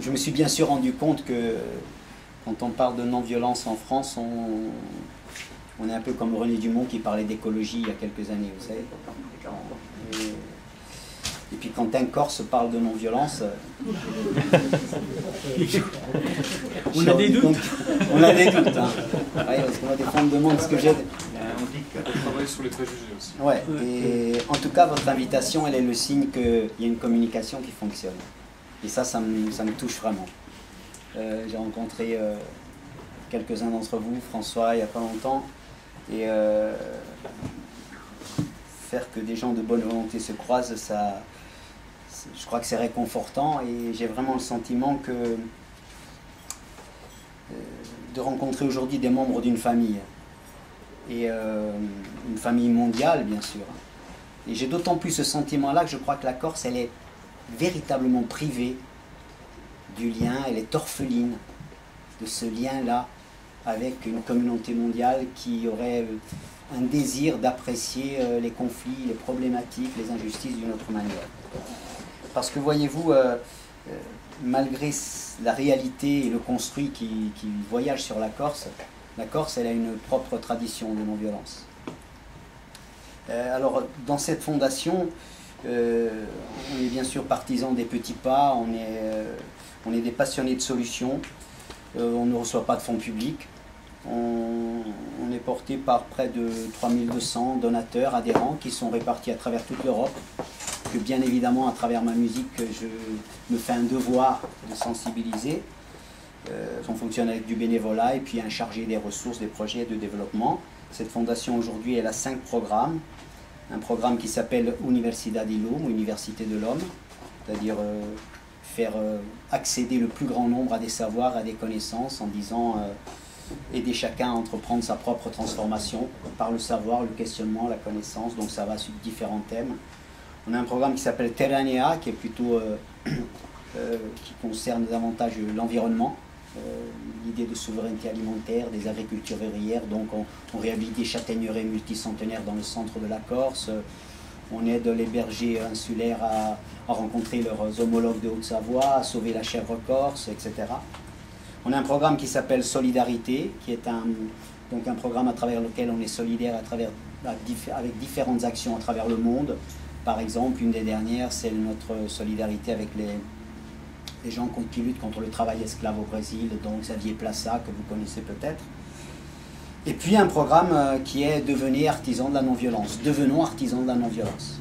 je me suis bien sûr rendu compte que quand on parle de non-violence en France, on est un peu comme René Dumont qui parlait d'écologie il y a quelques années, vous savez. Et puis quand un Corse parle de non-violence, on a des doutes. On a des doutes, hein. Ouais, parce que moi, des fois, on me demande ce que j'ai. On dit qu'on travaille sur les préjugés aussi. Ouais, et en tout cas, votre invitation, elle est le signe qu'il y a une communication qui fonctionne. Et ça me touche vraiment. J'ai rencontré quelques-uns d'entre vous, François, il n'y a pas longtemps, et faire que des gens de bonne volonté se croisent, ça, je crois que c'est réconfortant, et j'ai vraiment le sentiment que de rencontrer aujourd'hui des membres d'une famille, et une famille mondiale, bien sûr. Et j'ai d'autant plus ce sentiment-là que je crois que la Corse, elle est véritablement privée du lien, elle est orpheline de ce lien-là avec une communauté mondiale qui aurait un désir d'apprécier les conflits, les problématiques, les injustices d'une autre manière. Parce que voyez-vous, malgré la réalité et le construit qui voyage sur la Corse, elle a une propre tradition de non-violence. Alors, dans cette fondation, on est bien sûr partisans des petits pas, on est des passionnés de solutions, on ne reçoit pas de fonds publics, on est porté par près de 3200 donateurs, adhérents, qui sont répartis à travers toute l'Europe, que bien évidemment, à travers ma musique, je me fais un devoir de sensibiliser. On fonctionne avec du bénévolat et puis un chargé des ressources, des projets de développement. Cette fondation aujourd'hui, elle a 5 programmes. Un programme qui s'appelle Universidad y Lum, Université de l'Homme, c'est-à-dire faire accéder le plus grand nombre à des savoirs, à des connaissances, en disant aider chacun à entreprendre sa propre transformation par le savoir, le questionnement, la connaissance. Donc ça va sur différents thèmes. On a un programme qui s'appelle Terranea, qui est plutôt qui concerne davantage l'environnement. L'idée de souveraineté alimentaire, des agricultures verrières, donc on réhabilite des châtaigneraies multicentenaires dans le centre de la Corse, on aide les bergers insulaires à rencontrer leurs homologues de Haute-Savoie, à sauver la chèvre corse, etc. On a un programme qui s'appelle Solidarité, qui est donc un programme à travers lequel on est solidaire avec différentes actions à travers le monde. Par exemple, une des dernières, c'est notre solidarité avec les gens qui luttent contre le travail esclave au Brésil, donc Xavier Plaça, que vous connaissez peut-être. Et puis un programme qui est Devenez artisans de la non-violence. Devenons artisans de la non-violence.